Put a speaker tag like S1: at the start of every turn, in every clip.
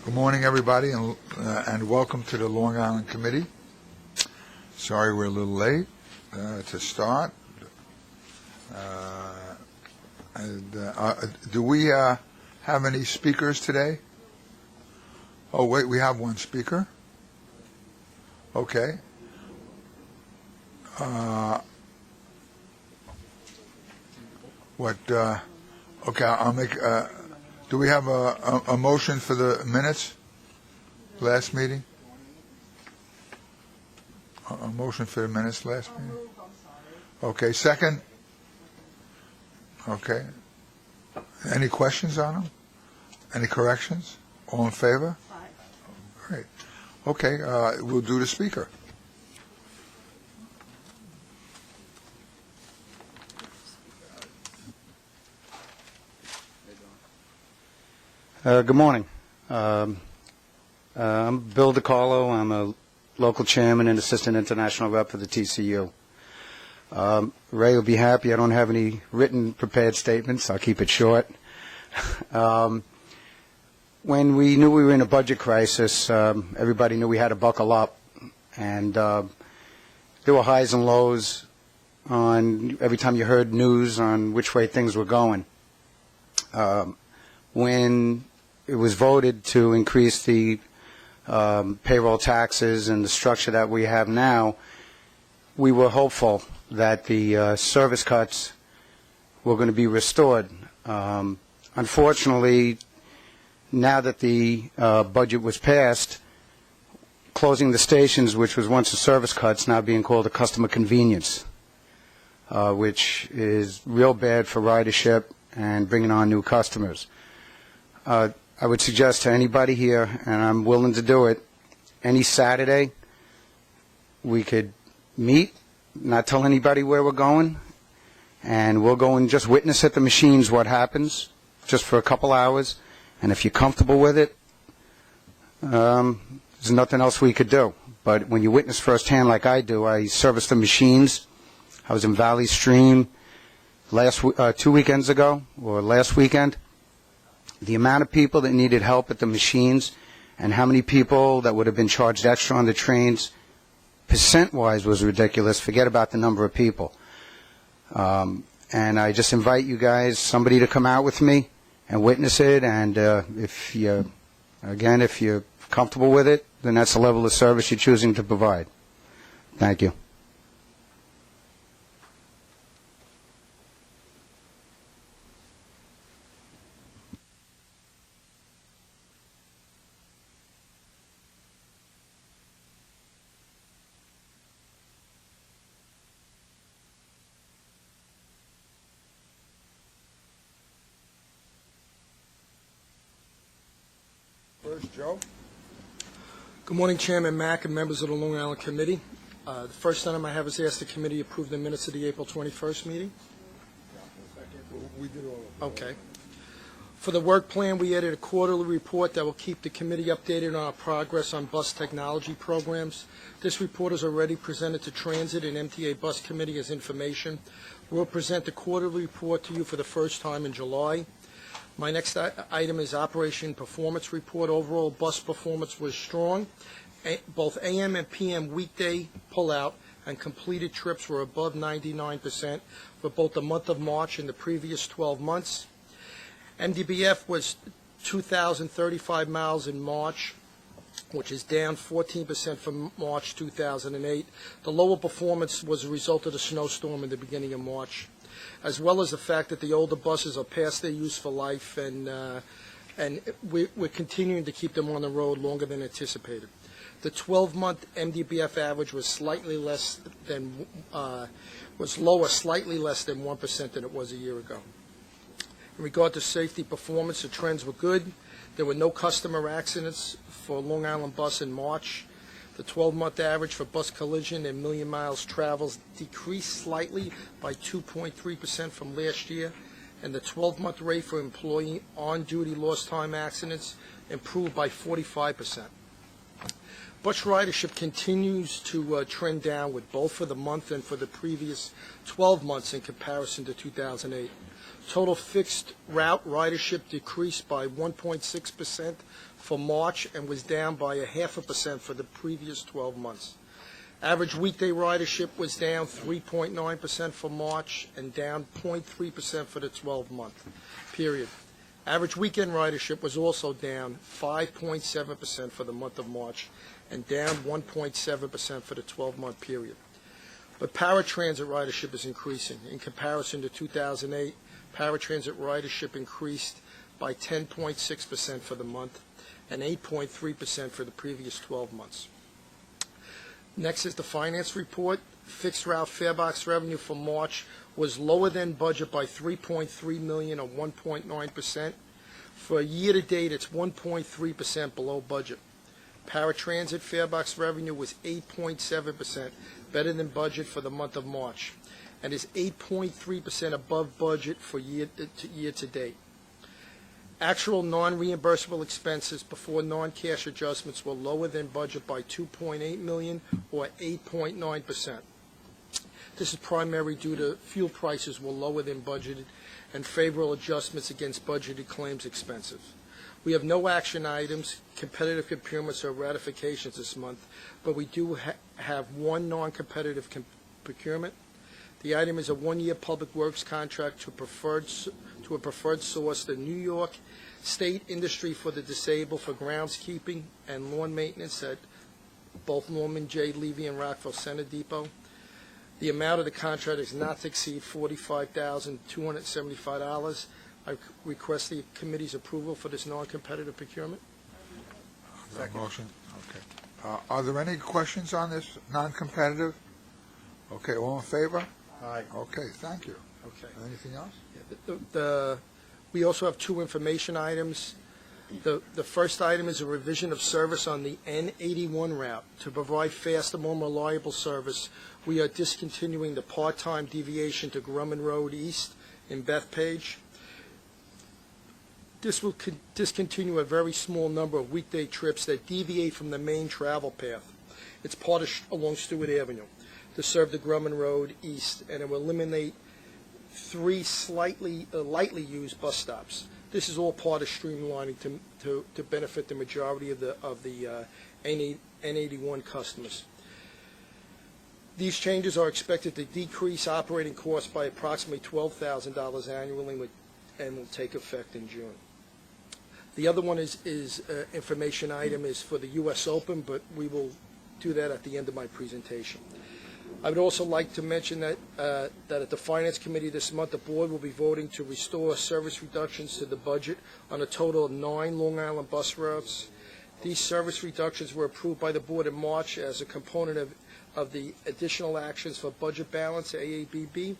S1: Good morning, everybody, and welcome to the Long Island Committee. Sorry we're a little late to start. Do we have any speakers today? Oh, wait, we have one speaker. Okay. Okay, I'll make... do we have a motion for the minutes? Last meeting? A motion for the minutes last meeting? Okay, second? Okay. Any questions on them? Any corrections? All in favor?
S2: Aye.
S1: Great. Okay, we'll do the speaker.
S3: Good morning. I'm Bill DiCarlo. I'm a local chairman and assistant international rep for the TCU. Ray will be happy. I don't have any written prepared statements. I'll keep it short. When we knew we were in a budget crisis, everybody knew we had to buckle up. And there were highs and lows on every time you heard news on which way things were going. When it was voted to increase the payroll taxes and the structure that we have now, we were hopeful that the service cuts were going to be restored. Unfortunately, now that the budget was passed, closing the stations, which was once a service cuts, now being called a customer convenience, which is real bad for ridership and bringing on new customers. I would suggest to anybody here, and I'm willing to do it, any Saturday we could meet, not tell anybody where we're going, and we'll go and just witness at the machines what happens, just for a couple hours. And if you're comfortable with it, there's nothing else we could do. But when you witness firsthand like I do, I service the machines. I was in Valley Stream 2 weekends ago, or last weekend. The amount of people that needed help at the machines and how many people that would have been charged extra on the trains, percent-wise, was ridiculous. Forget about the number of people. And I just invite you guys, somebody to come out with me and witness it. And if you're comfortable with it, then that's the level of service you're choosing to provide. Thank you.
S1: First, Joe.
S4: Good morning, Chairman Mack and members of the Long Island Committee. The first item I have is ask the committee approve the minutes of the April 21st meeting.
S1: We did all of them.
S4: Okay. For the work plan, we added a quarterly report that will keep the committee updated on our progress on bus technology programs. This report is already presented to Transit and MTA Bus Committee as information. We'll present the quarterly report to you for the first time in July. My next item is Operation Performance Report. Overall bus performance was strong. Both AM and PM weekday pullout and completed trips were above 99% for both the month of March and the previous 12 months. MDBF was 2,035 miles in March, which is down 14% from March 2008. The lower performance was a result of the snowstorm in the beginning of March, as well as the fact that the older buses are past their useful life, and we're continuing to keep them on the road longer than anticipated. The 12-month MDBF average was slightly less than slightly less than 1% than it was a year ago. In regard to safety performance, the trends were good. There were no customer accidents for Long Island Bus in March. The 12-month average for bus collision and million miles travels decreased slightly by 2.3% from last year, and the 12-month rate for employee on-duty lost time accidents improved by 45%. Bus ridership continues to trend downward, both for the month and for the previous 12 months in comparison to 2008. Total fixed route ridership decreased by 1.6% for March and was down by 0.5% for the previous 12 months. Average weekday ridership was down 3.9% for March and down 0.3% for the 12-month period. Average weekend ridership was also down 5.7% for the month of March and down 1.7% for the 12-month period. But paratransit ridership is increasing. In comparison to 2008, paratransit ridership increased by 10.6% for the month and 8.3% for the previous 12 months. Next is the finance report. Fixed route farebox revenue for March was lower than budget by $3.3 million or 1.9%. For a year-to-date, it's 1.3% below budget. Paratransit farebox revenue was 8.7% better than budget for the month of March and is 8.3% above budget for year-to-date. Actual non-reimbursable expenses before non-cash adjustments were lower than budget by $2.8 million or 8.9%. This is primarily due to fuel prices were lower than budgeted and favorable adjustments against budgeted claims expenses. We have no action items, competitive procurements, or ratifications this month, but we do have one non-competitive procurement. The item is a one-year public works contract to a preferred source, the New York State Industry for the Disabled, for groundskeeping and lawn maintenance at both Norman J. Levy and Rockville Center Depot. The amount of the contract is not to exceed $45,275. I request the committee's approval for this non-competitive procurement.
S1: Motion? Okay. Are there any questions on this non-competitive? Okay, all in favor?
S3: Aye.
S1: Okay, thank you.
S4: Okay.
S1: Anything else?
S4: We also have two information items. The first item is a revision of service on the N81 route. To provide faster, more reliable service, we are discontinuing the part-time deviation to Grumman Road East in Bethpage. This will discontinue a very small number of weekday trips that deviate from the main travel path. It's part of along Stewart Avenue to serve the Grumman Road East, and it will eliminate 3 lightly used bus stops. This is all part of streamlining to benefit the majority of the N81 customers. These changes are expected to decrease operating costs by approximately $12,000 annually and will take effect in June. The other one is information item is for the U.S. Open, but we will do that at the end of my presentation. I would also like to mention that at the Finance Committee this month, the Board will be voting to restore service reductions to the budget on a total of 9 Long Island bus routes. These service reductions were approved by the Board in March as a component of the additional actions for budget balance, AABB.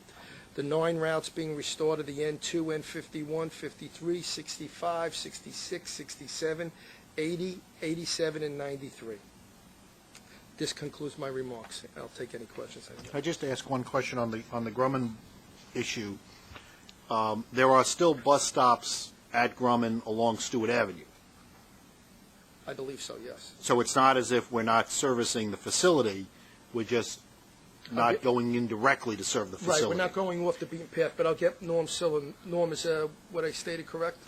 S4: The 9 routes being restored are the N2, N51, 53, 65, 66, 67, 80, 87, and 93. This concludes my remarks. I'll take any questions.
S2: I just ask one question on the Grumman issue. There are still bus stops at Grumman along Stewart Avenue.
S4: I believe so, yes.
S2: So it's not as if we're not servicing the facility, we're just not going in directly to serve the facility.
S4: Right, we're not going off the beaten path, but I'll get Norm Silver. Norm, is what I stated correct?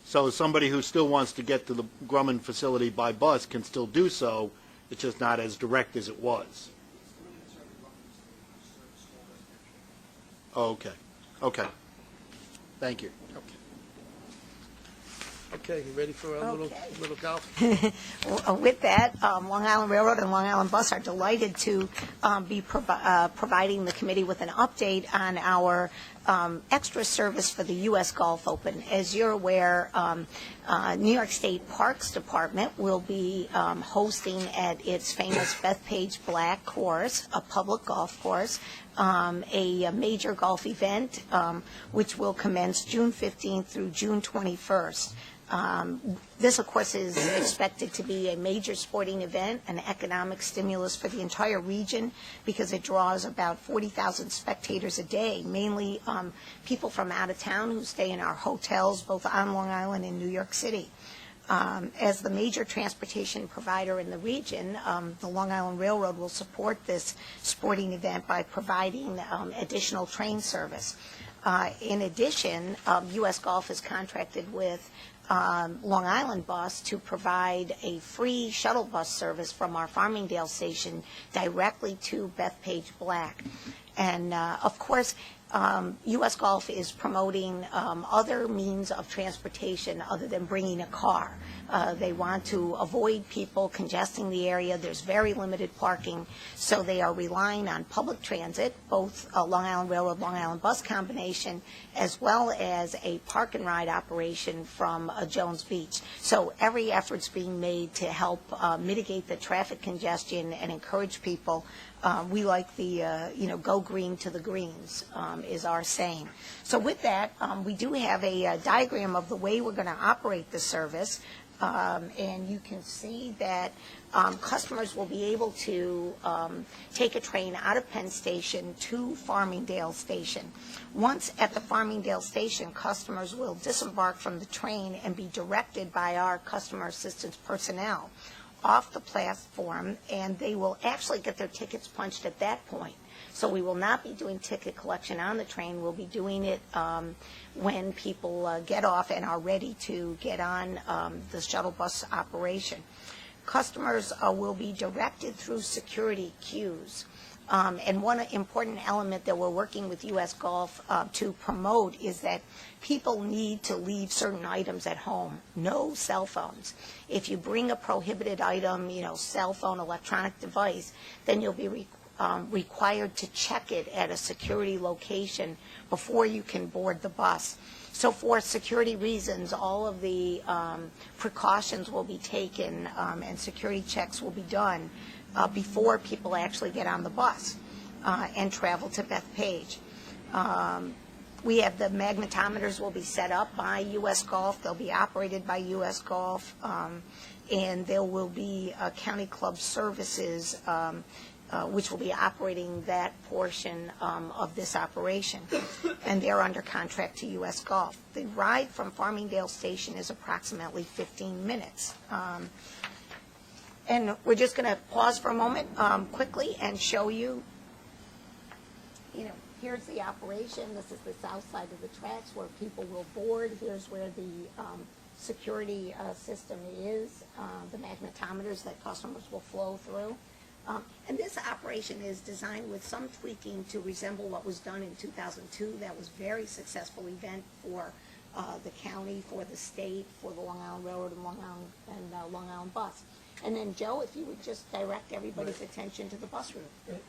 S2: So somebody who still wants to get to the Grumman facility by bus can still do so, it's just not as direct as it was. Okay. Okay. Thank you.
S4: Okay, you ready for a little golf?
S5: With that, Long Island Railroad and Long Island Bus are delighted to be providing the committee with an update on our extra service for the U.S. Golf Open. As you're aware, New York State Parks Department will be hosting at its famous Bethpage Black course, a public golf course, a major golf event, which will commence June 15th through June 21st. This, of course, is expected to be a major sporting event, an economic stimulus for the entire region, because it draws about 40,000 spectators a day, mainly people from out of town who stay in our hotels, both on Long Island and New York City. As the major transportation provider in the region, the Long Island Railroad will support this sporting event by providing additional train service. In addition, U.S. Golf is contracted with Long Island Bus to provide a free shuttle bus service from our Farmingdale station directly to Bethpage Black. And of course, U.S. Golf is promoting other means of transportation other than bringing a car. They want to avoid people congesting the area. There's very limited parking, so they are relying on public transit, both Long Island Railroad, Long Island Bus combination, as well as a park and ride operation from Jones Beach. So every effort's being made to help mitigate the traffic congestion and encourage people. We like the, go green to the greens is our saying. So with that, we do have a diagram of the way we're going to operate the service. And you can see that customers will be able to take a train out of Penn Station to Farmingdale Station. Once at the Farmingdale Station, customers will disembark from the train and be directed by our customer assistance personnel off the platform, and they will actually get their tickets punched at that point. So we will not be doing ticket collection on the train. We'll be doing it when people get off and are ready to get on the shuttle bus operation. Customers will be directed through security queues. And one important element that we're working with U.S. Golf to promote is that people need to leave certain items at home. No cell phones. If you bring a prohibited item, cell phone, electronic device, then you'll be required to check it at a security location before you can board the bus. So for security reasons, all of the precautions will be taken and security checks will be done before people actually get on the bus and travel to Bethpage. We have the magnetometers will be set up by U.S. Golf. They'll be operated by U.S. Golf, and there will be county club services which will be operating that portion of this operation, and they're under contract to U.S. Golf. The ride from Farmingdale Station is approximately 15 minutes. And we're just going to pause for a moment quickly and show you, here's the operation. This is the south side of the tracks where people will board. Here's where the security system is, the magnetometers that customers will flow through. And this operation is designed with some tweaking to resemble what was done in 2002. That was a very successful event for the county, for the state, for the Long Island Railroad and Long Island Bus. And then, Joe, if you would just direct everybody's attention to the bus route.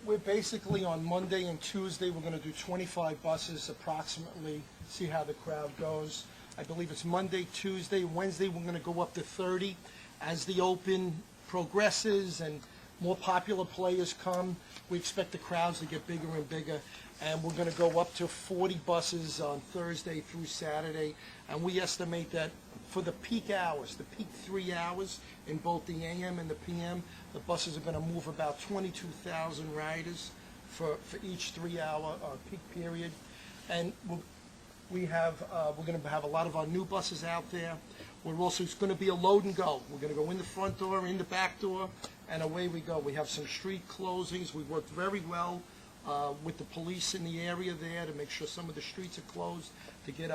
S4: We're basically on Monday and Tuesday, we're going to do 25 buses approximately, see how the crowd goes. I believe it's Monday, Tuesday, Wednesday, we're going to go up to 30. As the Open progresses and more popular players come, we expect the crowds to get bigger and bigger. And we're going to go up to 40 buses on Thursday through Saturday. And we estimate that for the peak hours, the peak 3 hours in both the AM and the PM, the buses are going to move about 22,000 riders for each 3 hour peak period. And we're going to have a lot of our new buses out there. We're also, it's going to be a load and go. We're going to go in the front door, in the back door, and away we go. We have some street closings. We worked very well with the police in the area there to make sure some of the streets are closed, to get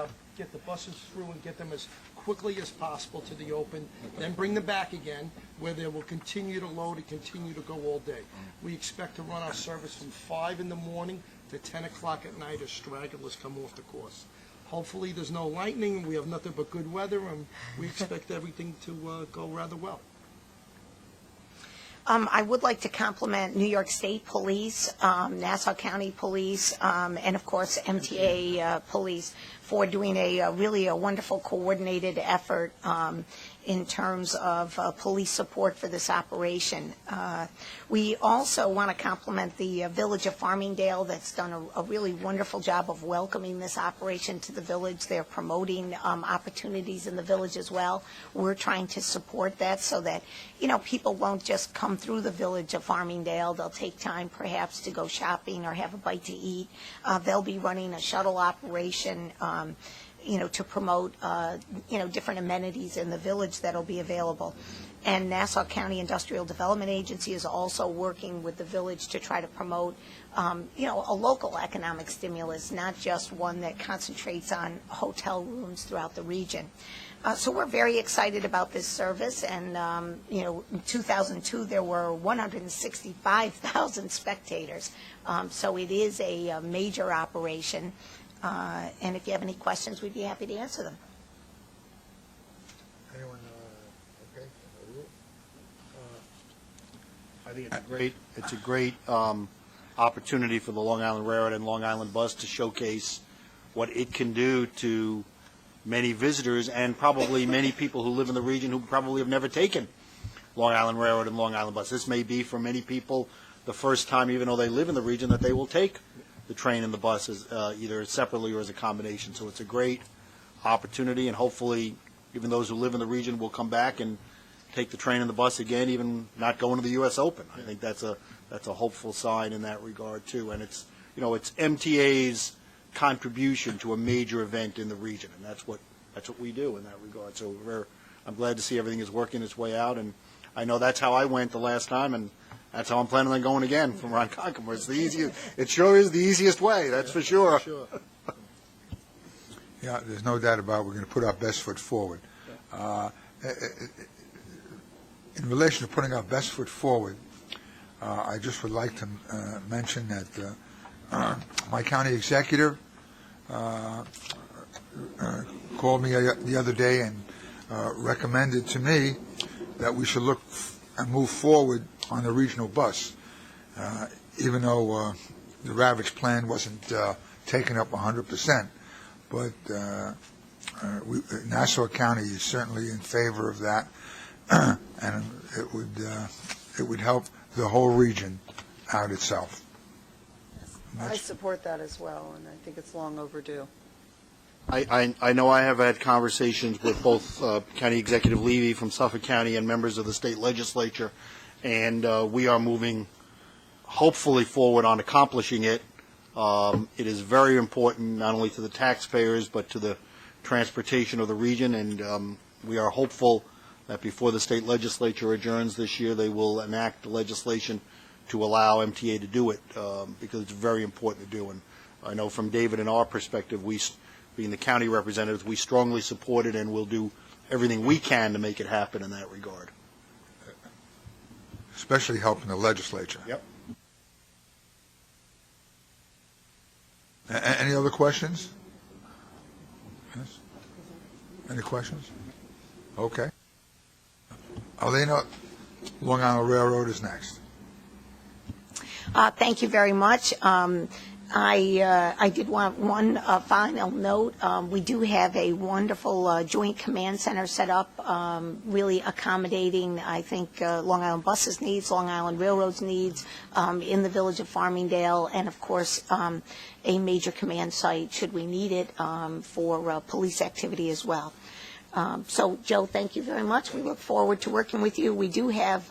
S4: the buses through and get them as quickly as possible to the Open, then bring them back again, where they will continue to load and continue to go all day. We expect to run our service from 5 in the morning to 10 o'clock at night as stragglers come off the course. Hopefully there's no lightning, we have nothing but good weather, and we expect everything to go rather well.
S5: I would like to compliment New York State Police, Nassau County Police, and of course MTA Police for doing really a wonderful coordinated effort in terms of police support for this operation. We also want to compliment the Village of Farmingdale that's done a really wonderful job of welcoming this operation to the village. They're promoting opportunities in the village as well. We're trying to support that so that, people won't just come through the Village of Farmingdale. They'll take time perhaps to go shopping or have a bite to eat. They'll be running a shuttle operation to promote, different amenities in the village that'll be available. And Nassau County Industrial Development Agency is also working with the village to try to promote, a local economic stimulus, not just one that concentrates on hotel rooms throughout the region. So we're very excited about this service, and, in 2002, there were 165,000 spectators. So it is a major operation, and if you have any questions, we'd be happy to answer them.
S1: Anyone, okay?
S2: I think it's a great opportunity for the Long Island Railroad and Long Island Bus to showcase what it can do to many visitors and probably many people who live in the region who probably have never taken Long Island Railroad and Long Island Bus. This may be for many people the first time, even though they live in the region, that they will take the train and the bus either separately or as a combination. So it's a great opportunity, and hopefully even those who live in the region will come back and take the train and the bus again, even not going to the U.S. Open. I think that's a hopeful sign in that regard too. And it's it's MTA's contribution to a major event in the region, and that's what we do in that regard. So I'm glad to see everything is working its way out, and I know that's how I went the last time, and that's how I'm planning on going again from Ronkonkoma. It's the easiest. It sure is the easiest way. That's for sure.
S1: Yeah, there's no doubt about it. We're going to put our best foot forward. In relation to putting our best foot forward, I just would like to mention that my county executive called me the other day and recommended to me that we should look and move forward on the regional bus, even though the Ravage plan wasn't taken up 100%. But Nassau County is certainly in favor of that, and it would help the whole region out itself.
S6: I support that as well, and I think it's long overdue.
S2: I know I have had conversations with both County Executive Levy from Suffolk County and members of the state legislature, and we are moving hopefully forward on accomplishing it. It is very important not only to the taxpayers but to the transportation of the region, and we are hopeful that before the state legislature adjourns this year, they will enact legislation to allow MTA to do it, because it's very important to do. And I know from David and our perspective, we, being the county representatives, we strongly support it and will do everything we can to make it happen in that regard.
S1: Especially helping the legislature.
S2: Yep.
S1: Any other questions? Yes? Any questions? Okay. Alina, Long Island Railroad is next.
S5: Thank you very much. I did want one final note. We do have a wonderful joint command center set up, really accommodating, I think, Long Island Bus's needs, Long Island Railroad's needs in the village of Farmingdale, and, of course, a major command site, should we need it, for police activity as well. So, Joe, thank you very much. We look forward to working with you. We do have,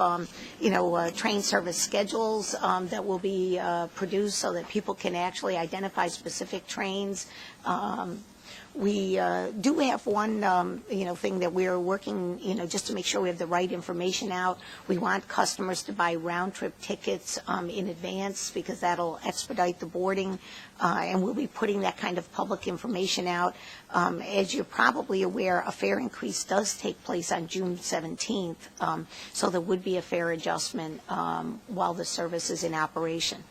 S5: train service schedules that will be produced so that people can actually identify specific trains. We do have one, thing that we're working, just to make sure we have the right information out. We want customers to buy round-trip tickets in advance, because that'll expedite the boarding, and we'll be putting that kind of public information out. As you're probably aware, a fare increase does take place on June 17th, so there would be a fare adjustment while the service is in operation.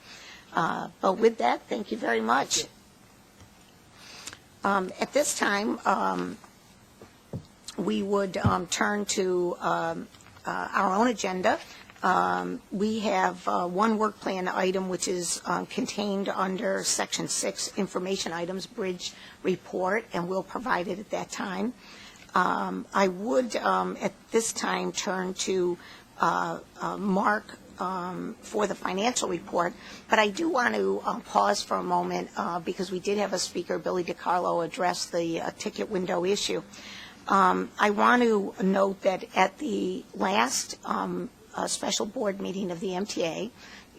S5: But with that, thank you very much. At this time, we would turn to our own agenda. We have one work plan item which is contained under Section 6, Information Items, Bridge Report, and we'll provide it at that time. I would, at this time, turn to Mark for the financial report, but I do want to pause for a moment because we did have a speaker, Billy DiCarlo, address the ticket window issue. I want to note that at the last special board meeting of the MTA,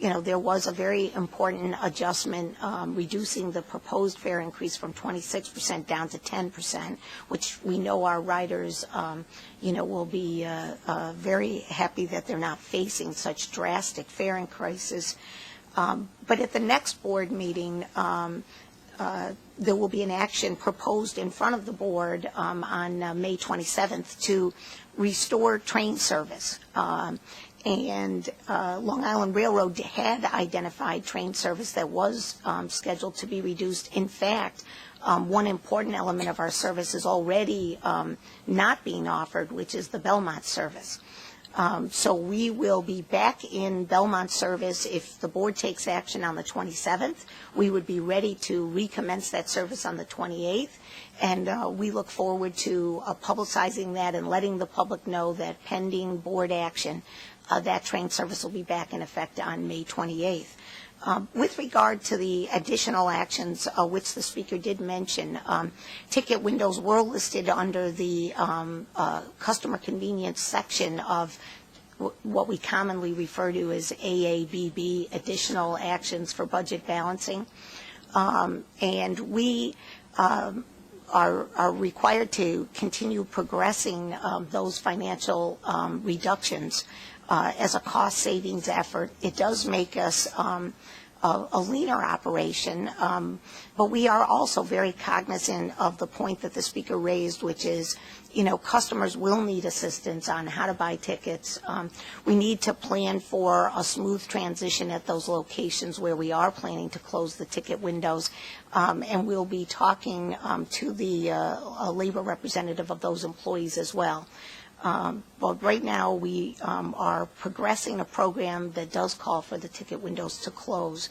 S5: there was a very important adjustment reducing the proposed fare increase from 26% down to 10%, which we know our riders, will be very happy that they're not facing such drastic fare increases. But at the next board meeting, there will be an action proposed in front of the board on May 27th to restore train service. And Long Island Railroad had identified train service that was scheduled to be reduced. In fact, one important element of our service is already not being offered, which is the Belmont service. So we will be back in Belmont service if the board takes action on the 27th. We would be ready to recommence that service on the 28th. And we look forward to publicizing that and letting the public know that pending board action, that train service will be back in effect on May 28th. With regard to the additional actions, which the speaker did mention, ticket windows were listed under the customer convenience section of what we commonly refer to as AABB, additional actions for budget balancing. And we are required to continue progressing those financial reductions as a cost savings effort. It does make us a leaner operation, but we are also very cognizant of the point that the speaker raised, which is, customers will need assistance on how to buy tickets. We need to plan for a smooth transition at those locations where we are planning to close the ticket windows, and we'll be talking to the labor representative of those employees as well. But right now we are progressing a program that does call for the ticket windows to close.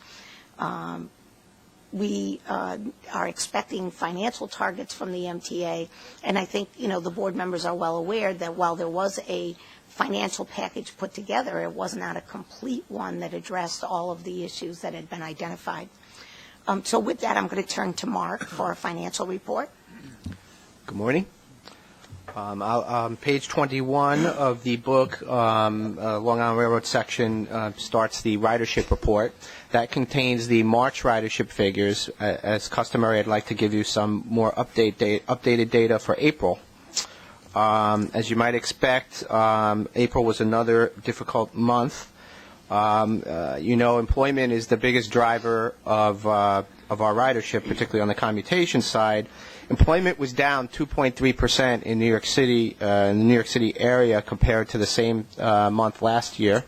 S5: We are expecting financial targets from the MTA, and I think, the board members are well aware that while there was a financial package put together, it was not a complete one that addressed all of the issues that had been identified. So with that, I'm going to turn to Mark for a financial report.
S7: Good morning. Page 21 of the book, Long Island Railroad section, starts the ridership report. That contains the March ridership figures. As customary, I'd like to give you some more updated data for April. As you might expect, April was another difficult month. Employment is the biggest driver of our ridership, particularly on the commutation side. Employment was down 2.3% in New York City, in the New York City area compared to the same month last year.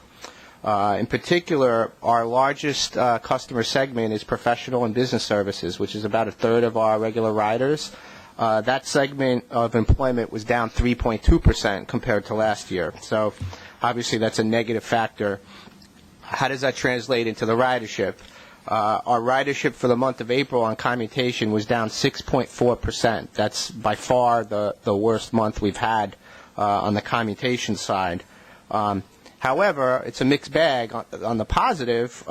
S7: In particular, our largest customer segment is professional and business services, which is about a third of our regular riders. That segment of employment was down 3.2% compared to last year. So obviously that's a negative factor. How does that translate into the ridership? Our ridership for the month of April on commutation was down 6.4%. That's by far the worst month we've had on the commutation side. However, it's a mixed bag. On the positive,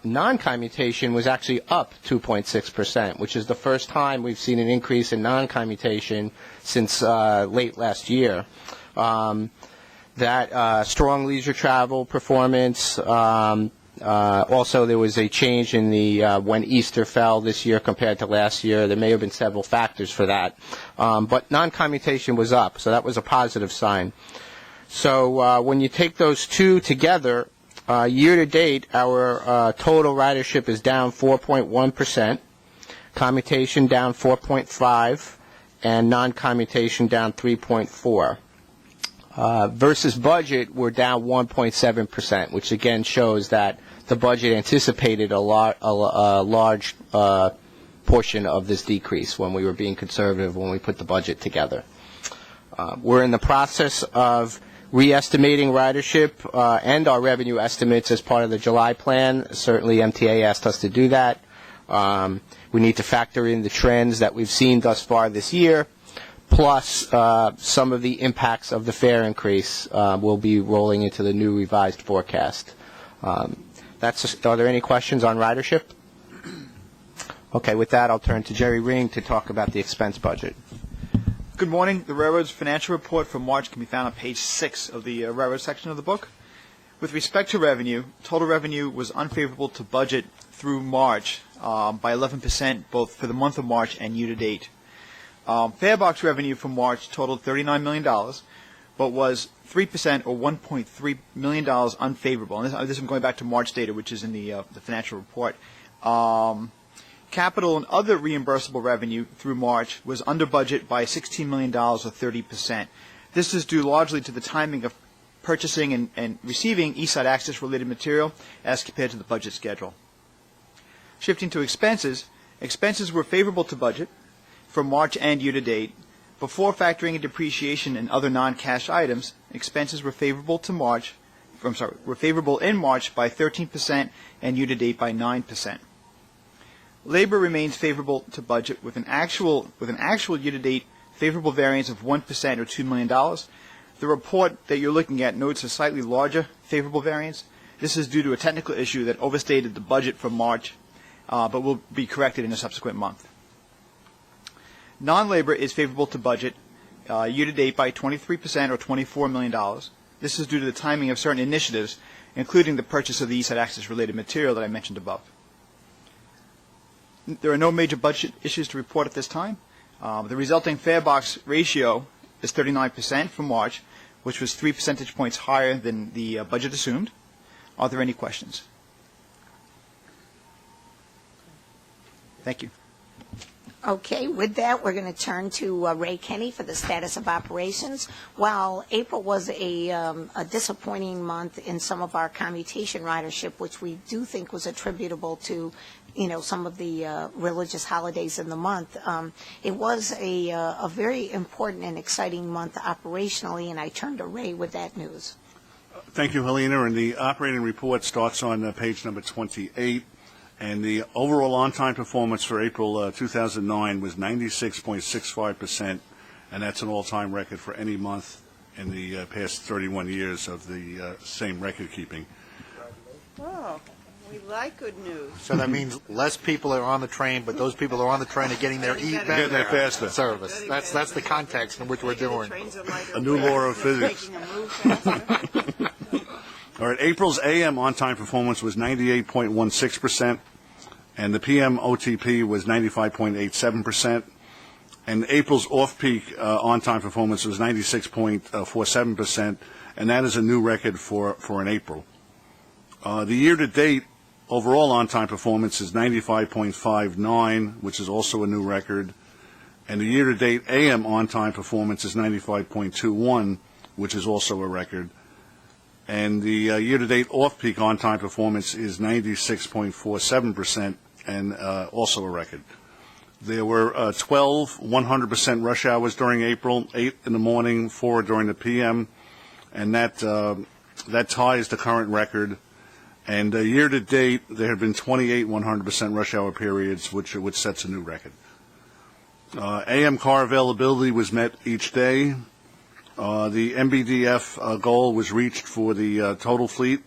S7: non-commutation was actually up 2.6%, which is the first time we've seen an increase in non-commutation since late last year. That strong leisure travel performance. Also, there was a change in the when Easter fell this year compared to last year. There may have been several factors for that. But non-commutation was up, so that was a positive sign. So when you take those two together, year-to-date, our total ridership is down 4.1%, commutation down 4.5%, and non-commutation down 3.4%. Versus budget, we're down 1.7%, which again shows that the budget anticipated a large portion of this decrease when we were being conservative when we put the budget together. We're in the process of re-estimating ridership and our revenue estimates as part of the July plan. Certainly MTA asked us to do that. We need to factor in the trends that we've seen thus far this year, plus some of the impacts of the fare increase will be rolling into the new revised forecast. Are there any questions on ridership? Okay, with that, I'll turn to Jerry Ring to talk about the expense budget.
S8: Good morning. The Railroad's financial report for March can be found on page 6 of the Railroad section of the book. With respect to revenue, total revenue was unfavorable to budget through March by 11%, both for the month of March and year-to-date. Farebox revenue for March totaled $39 million, but was 3% or $1.3 million unfavorable. And this I'm going back to March data, which is in the financial report. Capital and other reimbursable revenue through March was under budget by $16 million or 30%. This is due largely to the timing of purchasing and receiving eSide access related material as compared to the budget schedule. Shifting to expenses, expenses were favorable to budget for March and year-to-date. Before factoring in depreciation and other non-cash items, expenses were favorable in March by 13% and year-to-date by 9%. Labor remains favorable to budget with an actual year-to-date favorable variance of 1% or $2 million. The report that you're looking at notes a slightly larger favorable variance. This is due to a technical issue that overstated the budget for March, but will be corrected in a subsequent month. Non-labor is favorable to budget year-to-date by 23% or $24 million. This is due to the timing of certain initiatives, including the purchase of the eSide access related material that I mentioned above. There are no major budget issues to report at this time. The resulting farebox ratio is 39% for March, which was 3 percentage points higher than the budget assumed. Are there any questions? Thank you.
S5: Okay, with that, we're going to turn to Ray Kenny for the status of operations. While April was a disappointing month in some of our commutation ridership, which we do think was attributable to, some of the religious holidays in the month, it was a very important and exciting month operationally, and I turn to Ray with that news.
S9: Thank you, Helena. And the operating report starts on page number 28. And the overall on-time performance for April 2009 was 96.65%, and that's an all-time record for any month in the past 31 years of the same record keeping.
S6: Oh, we like good news.
S2: So that means less people are on the train, but those people are on the train are getting there
S9: Getting there faster.
S2: service. That's the context in which we're doing.
S9: A new law of physics. All right, April's AM on-time performance was 98.16%, and the PM OTP was 95.87%, and April's off-peak on-time performance was 96.47%, and that is a new record for an April. The year-to-date overall on-time performance is 95.59, which is also a new record, and the year-to-date AM on-time performance is 95.21, which is also a record. And the year-to-date off-peak on-time performance is 96.47%, and also a record. There were 12 100% rush hours during April, 8 in the morning, 4 during the PM, and that ties the current record. And year-to-date, there have been 28 100% rush hour periods, which sets a new record. AM car availability was met each day. The MBDF goal was reached for the total fleet,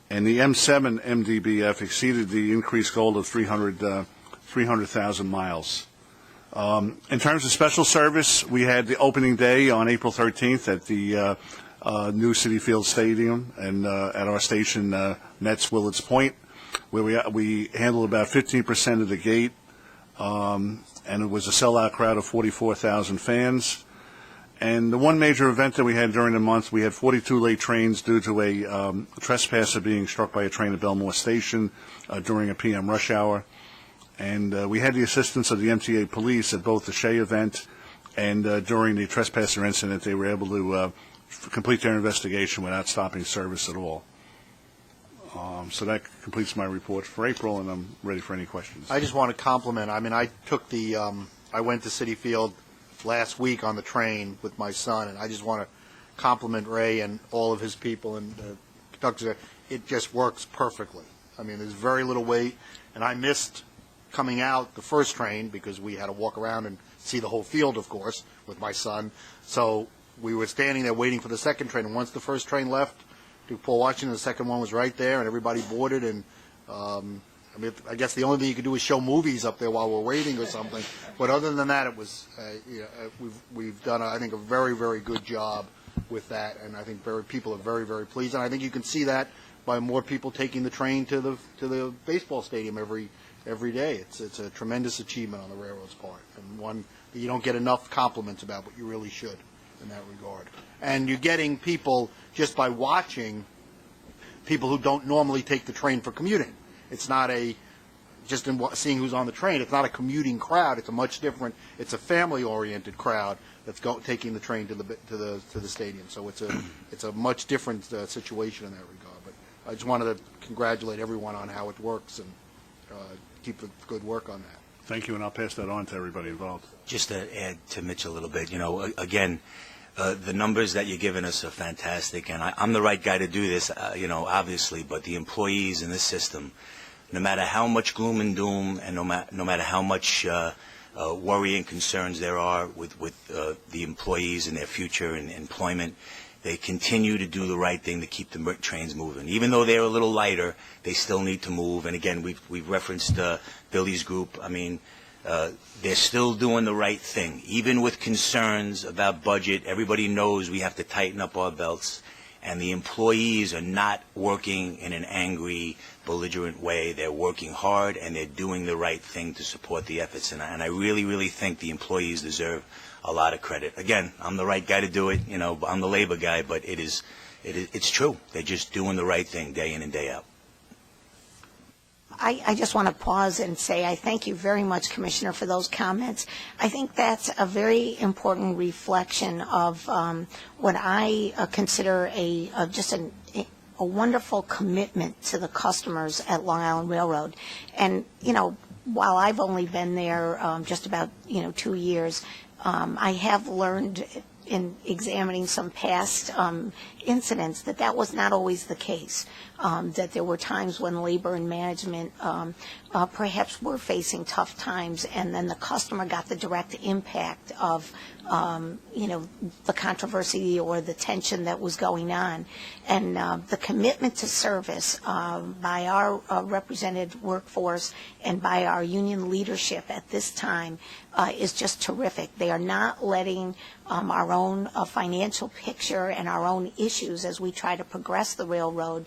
S9: and the M7 MDBF exceeded the increased goal of 300,000 miles. In terms of special service, we had the opening day on April 13th at the new Citi Field Stadium and at our station, Mets Willets Point, where we handled about 15% of the gate, and it was a sellout crowd of 44,000 fans. And the one major event that we had during the month, we had 42 late trains due to a trespasser being struck by a train at Belmore Station during a PM rush hour. And we had the assistance of the MTA police at both the Shea event and during the trespasser incident. They were able to complete their investigation without stopping service at all. So that completes my report for April, and I'm ready for any questions.
S2: I just want to compliment. I mean, I went to Citi Field last week on the train with my son, and I just want to compliment Ray and all of his people and conductors. It just works perfectly. I mean, there's very little wait, and I missed coming out the first train because we had to walk around and see the whole field, of course, with my son. So we were standing there waiting for the second train, and once the first train left to Port Washington, the second one was right there, and everybody boarded, and I mean, I guess the only thing you could do is show movies up there while we're waiting or something. But other than that, it was we've done, I think, a very, very good job with that, and I think people are very, very pleased. And I think you can see that by more people taking the train to the baseball stadium every day. It's a tremendous achievement on the railroad's part, and one that you don't get enough compliments about, but you really should in that regard. And you're getting people just by watching people who don't normally take the train for commuting. It's not just in seeing who's on the train. It's not a commuting crowd. It's a much different. It's a family-oriented crowd that's taking the train to the stadium. So it's a much different situation in that regard. But I just wanted to congratulate everyone on how it works and keep the good work on that.
S9: Thank you, and I'll pass that on to everybody involved.
S10: Just to add to Mitch a little bit, again, the numbers that you're giving us are fantastic, and I'm the right guy to do this, obviously, but the employees in this system, no matter how much gloom and doom and no matter how much worry and concerns there are with the employees and their future and employment, they continue to do the right thing to keep the trains moving. Even though they're a little lighter, they still need to move. And again, we've referenced Billy's group. I mean, they're still doing the right thing. Even with concerns about budget, everybody knows we have to tighten up our belts. And the employees are not working in an angry, belligerent way. They're working hard, and they're doing the right thing to support the efforts. And I really, really think the employees deserve a lot of credit. Again, I'm the right guy to do it. I'm the labor guy, but it's true. They're just doing the right thing day in and day out.
S5: I just want to pause and say I thank you very much, Commissioner, for those comments. I think that's a very important reflection of what I consider just a wonderful commitment to the customers at Long Island Railroad. And, while I've only been there just about, 2 years, I have learned in examining some past incidents that was not always the case, that there were times when labor and management perhaps were facing tough times, and then the customer got the direct impact of the controversy or the tension that was going on. And the commitment to service by our represented workforce and by our union leadership at this time is just terrific. They are not letting our own financial picture and our own issues as we try to progress the railroad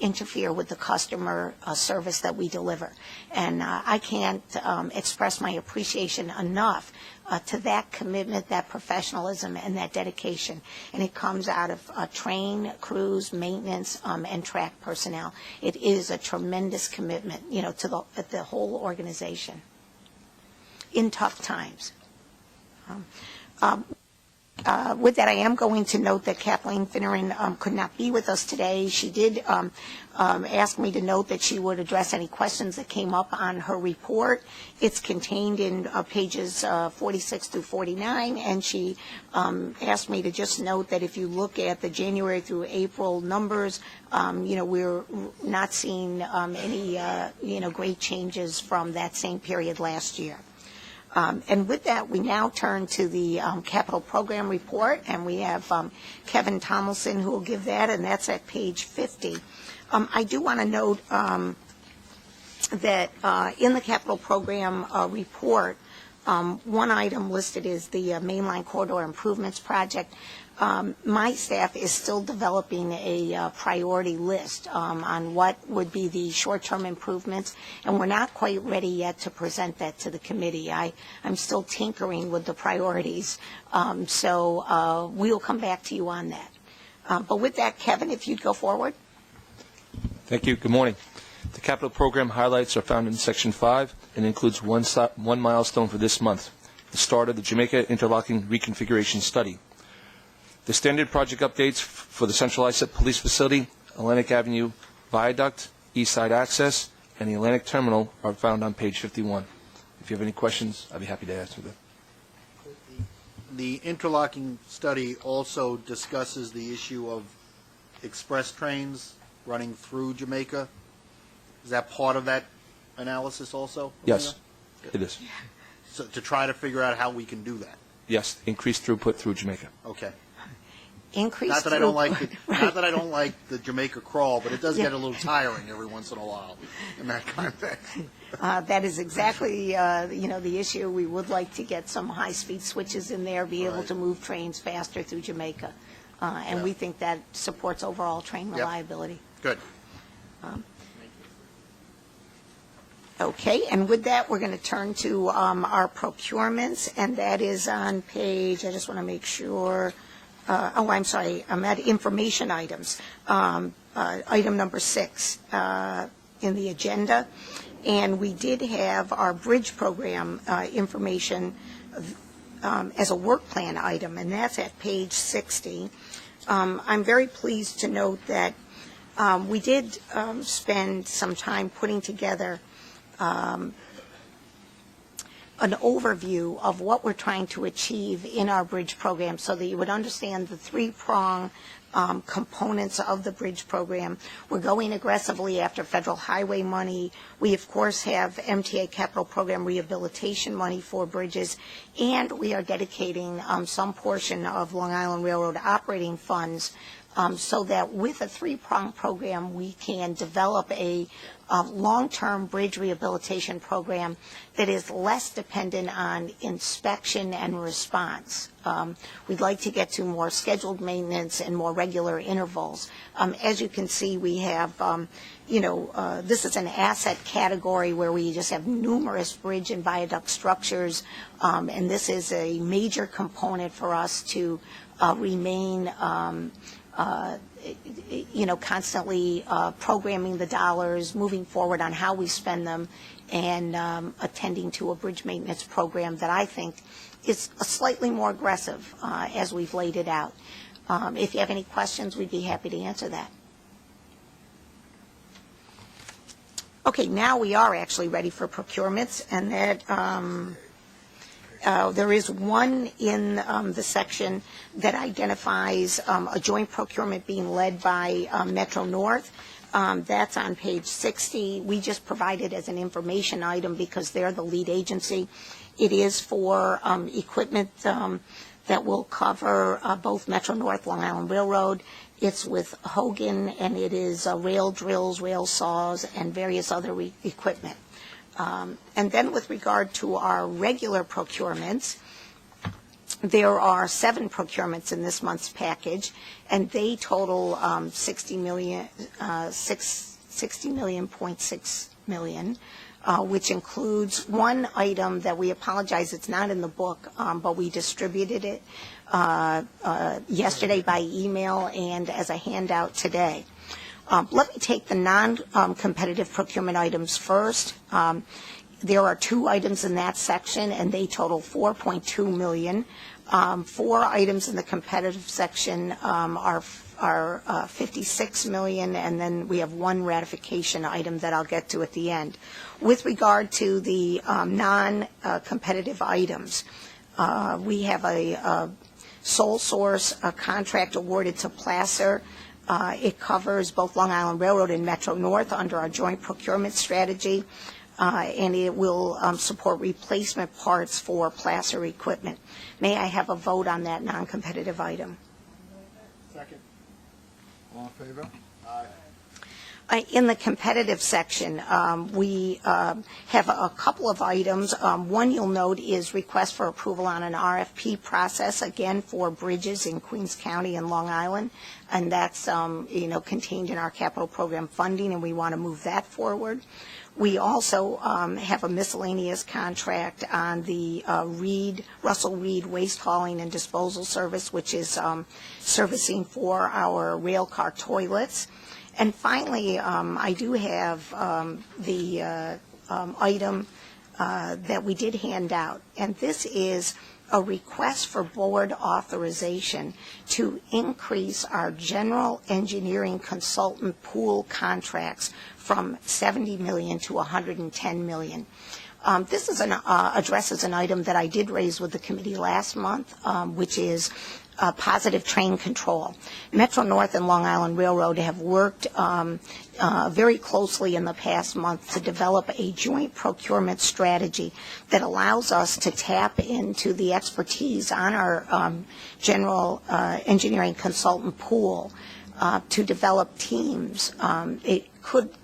S5: interfere with the customer service that we deliver. And I can't express my appreciation enough to that commitment, that professionalism, and that dedication. And it comes out of train, crews, maintenance, and track personnel. It is a tremendous commitment, to the whole organization in tough times. With that, I am going to note that Kathleen Finneran could not be with us today. She did ask me to note that she would address any questions that came up on her report. It's contained in pages 46 through 49, and she asked me to just note that if you look at the January through April numbers, we're not seeing any, great changes from that same period last year. And with that, we now turn to the capital program report, and we have Kevin Tomlinson who will give that, and that's at page 50. I do want to note that in the capital program report, one item listed is the Mainline Corridor Improvements Project. My staff is still developing a priority list on what would be the short-term improvements, and we're not quite ready yet to present that to the committee. I'm still tinkering with the priorities, so we'll come back to you on that. But with that, Kevin, if you'd go forward.
S11: Thank you. Good morning. The capital program highlights are found in Section 5 and includes one milestone for this month, the start of the Jamaica Interlocking Reconfiguration Study. The standard project updates for the Central ISEP Police Facility, Atlantic Avenue Viaduct, East Side Access, and the Atlantic Terminal are found on page 51. If you have any questions, I'd be happy to answer them.
S2: The interlocking study also discusses the issue of express trains running through Jamaica. Is that part of that analysis also?
S11: Yes, it is.
S2: So to try to figure out how we can do that.
S11: Yes, increased throughput through Jamaica.
S2: Okay.
S5: Increased
S2: Not that I don't like
S5: right.
S2: not that I don't like the Jamaica crawl, but it does get a little tiring every once in a while, and that kind of thing.
S5: That is exactly, the issue. We would like to get some high-speed switches in there, be able to move trains faster through Jamaica. And we think that supports overall train reliability.
S2: Good.
S5: Okay, and with that, we're going to turn to our procurements, and that is on page, I just want to make sure, I'm sorry, I'm at information items, item number 6 in the agenda. And we did have our bridge program information as a work plan item, and that's at page 60. I'm very pleased to note that we did spend some time putting together an overview of what we're trying to achieve in our bridge program so that you would understand the three-prong components of the bridge program. We're going aggressively after federal highway money. We, of course, have MTA capital program rehabilitation money for bridges, and we are dedicating some portion of Long Island Railroad operating funds so that with a three-prong program, we can develop a long-term bridge rehabilitation program that is less dependent on inspection and response. We'd like to get to more scheduled maintenance and more regular intervals. As you can see, we have, this is an asset category where we just have numerous bridge and viaduct structures, and this is a major component for us to remain constantly programming the dollars, moving forward on how we spend them, and attending to a bridge maintenance program that I think is slightly more aggressive as we've laid it out. If you have any questions, we'd be happy to answer that. Okay, now we are actually ready for procurements, and that there is one in the section that identifies a joint procurement being led by Metro North. That's on page 60. We just provide it as an information item because they're the lead agency. It is for equipment that will cover both Metro North, Long Island Railroad. It's with Hogan, and it is rail drills, rail saws, and various other equipment. And then with regard to our regular procurements, there are 7 procurements in this month's package, and they total $60.6 million, which includes one item that we apologize, it's not in the book, but we distributed it yesterday by email and as a handout today. Let me take the non-competitive procurement items first. There are 2 items in that section, and they total $4.2 million. 4 items in the competitive section are $56 million, and then we have 1 ratification item that I'll get to at the end. With regard to the non-competitive items, we have a sole source contract awarded to Placer. It covers both Long Island Railroad and Metro North under our joint procurement strategy, and it will support replacement parts for Placer equipment. May I have a vote on that non-competitive item?
S1: Second. All in favor?
S5: In the competitive section, we have a couple of items. One you'll note is request for approval on an RFP process, again, for bridges in Queens County and Long Island, and that's, contained in our capital program funding, and we want to move that forward. We also have a miscellaneous contract on the Russell Reed waste hauling and disposal service, which is servicing for our rail car toilets. And finally, I do have the item that we did hand out, and this is a request for board authorization to increase our general engineering consultant pool contracts from $70 million to $110 million. This is addresses an item that I did raise with the committee last month, which is positive train control. Metro North and Long Island Railroad have worked very closely in the past month to develop a joint procurement strategy that allows us to tap into the expertise on our general engineering consultant pool to develop teams.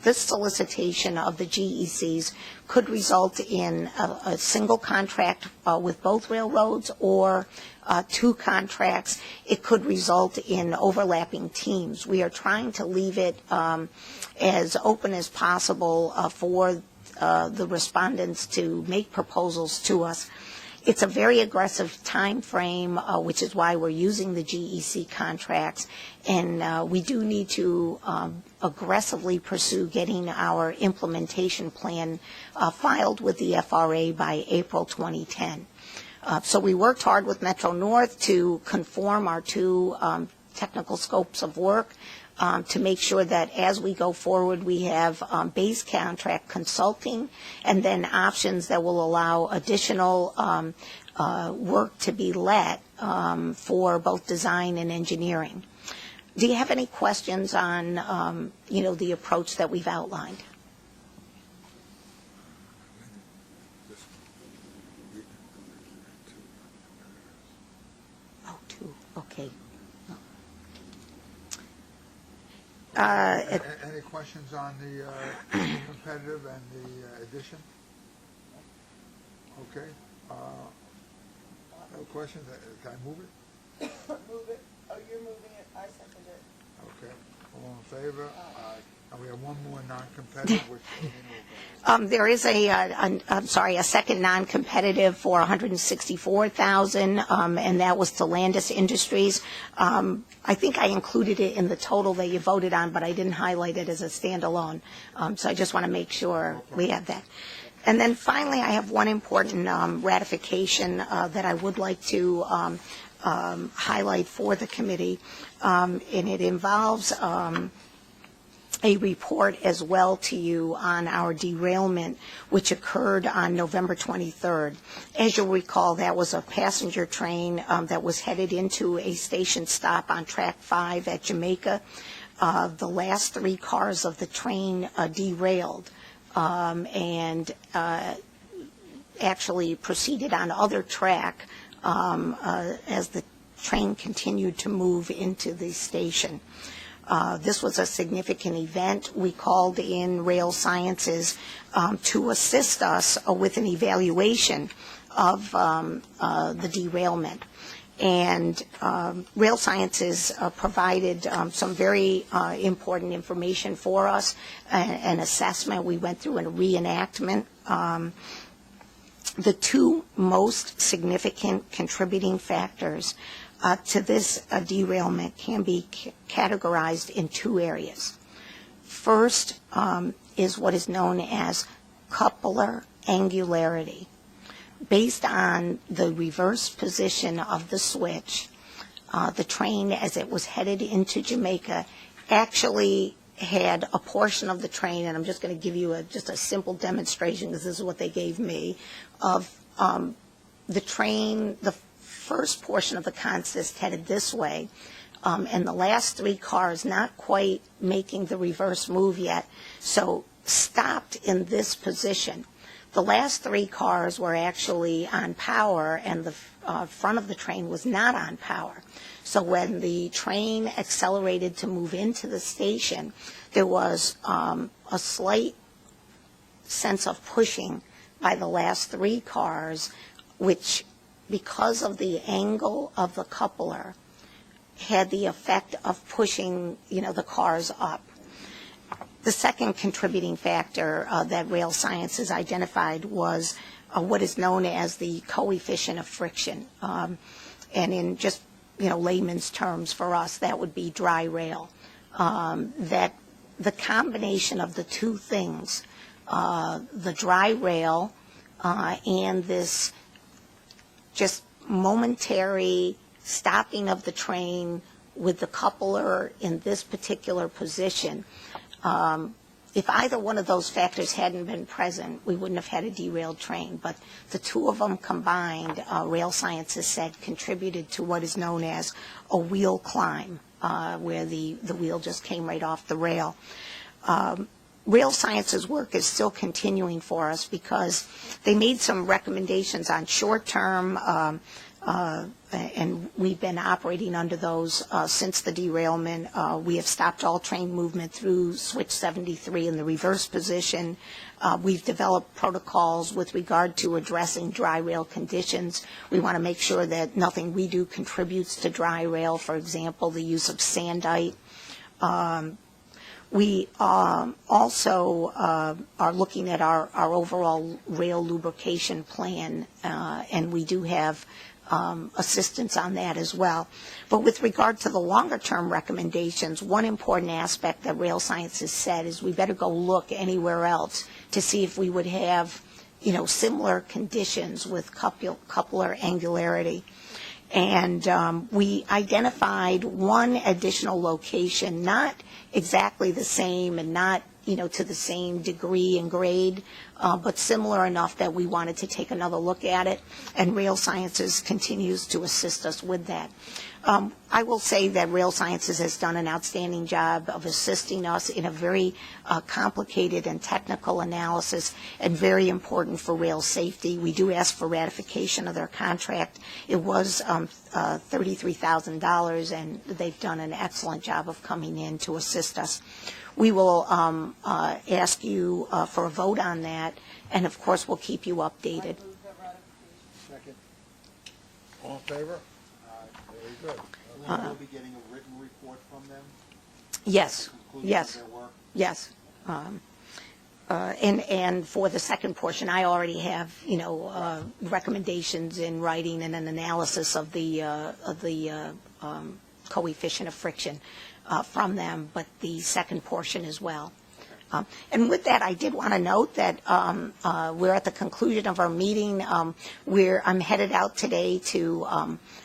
S5: This solicitation of the GECs could result in a single contract with both railroads or two contracts, it could result in overlapping teams. We are trying to leave it as open as possible for the respondents to make proposals to us. It's a very aggressive time frame, which is why we're using the GEC contracts, and we do need to aggressively pursue getting our implementation plan filed with the FRA by April 2010. So we worked hard with Metro North to conform our two technical scopes of work to make sure that as we go forward, we have base contract consulting and then options that will allow additional work to be let for both design and engineering. Do you have any questions on, the approach that we've outlined? Oh, two. Okay.
S1: Any questions on the competitive and the addition? Okay. No questions? Can I move it?
S6: Move it. Oh, you're moving it. I second it.
S1: Okay. All in favor? Aye. And we have one more non-competitive, which
S5: There is a second non-competitive for $164,000, and that was to Landis Industries. I think I included it in the total that you voted on, but I didn't highlight it as a standalone. So I just want to make sure we have that. And then finally, I have one important ratification that I would like to highlight for the committee, and it involves a report as well to you on our derailment, which occurred on November 23rd. As you'll recall, that was a passenger train that was headed into a station stop on Track 5 at Jamaica. The last three cars of the train derailed and actually proceeded on other track as the train continued to move into the station. This was a significant event. We called in Rail Sciences to assist us with an evaluation of the derailment. And Rail Sciences provided some very important information for us, an assessment. We went through a reenactment. The two most significant contributing factors to this derailment can be categorized in two areas. First is what is known as coupler angularity. Based on the reverse position of the switch, the train, as it was headed into Jamaica, actually had a portion of the train, and I'm just going to give you just a simple demonstration because this is what they gave me, of the train, the first portion of the consist headed this way, and the last three cars not quite making the reverse move yet, so stopped in this position. The last three cars were actually on power, and the front of the train was not on power. So when the train accelerated to move into the station, there was a slight sense of pushing by the last three cars, which, because of the angle of the coupler, had the effect of pushing, the cars up. The second contributing factor that Rail Sciences identified was what is known as the coefficient of friction. And in just, layman's terms for us, that would be dry rail. That the combination of the two things, the dry rail and this just momentary stopping of the train with the coupler in this particular position, if either one of those factors hadn't been present, we wouldn't have had a derailed train. But the two of them combined, Rail Sciences said, contributed to what is known as a wheel climb, where the wheel just came right off the rail. Rail Sciences work is still continuing for us because they made some recommendations on short-term and we've been operating under those since the derailment. We have stopped all train movement through switch 73 in the reverse position. We've developed protocols with regard to addressing dry rail conditions. We want to make sure that nothing we do contributes to dry rail, for example, the use of sandite. We also are looking at our overall rail lubrication plan, and we do have assistance on that as well. But with regard to the longer-term recommendations, one important aspect that Rail Science has said is we better go look anywhere else to see if we would have, similar conditions with coupler angularity. And we identified one additional location, not exactly the same and not to the same degree and grade, but similar enough that we wanted to take another look at it, and Rail Sciences continues to assist us with that. I will say that Rail Sciences has done an outstanding job of assisting us in a very complicated and technical analysis, and very important for rail safety. We do ask for ratification of their contract. It was $33,000, and they've done an excellent job of coming in to assist us. We will ask you for a vote on that, and of course, we'll keep you updated.
S1: Second. All in favor? Very good.
S2: We'll be getting a written report from them?
S5: Yes, yes,
S2: Of their work?
S5: yes. And for the second portion, I already have, recommendations in writing and an analysis of the coefficient of friction from them, but the second portion as well. And with that, I did want to note that we're at the conclusion of our meeting. I'm headed out today to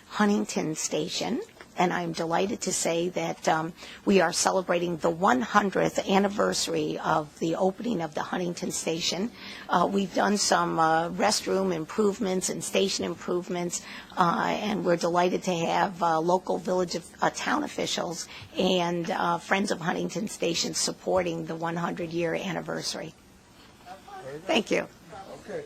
S5: Huntington Station, and I'm delighted to say that we are celebrating the 100th anniversary of the opening of the Huntington Station. We've done some restroom improvements and station improvements, and we're delighted to have local village town officials and Friends of Huntington Station supporting the 100-year anniversary. Thank you.
S1: Okay.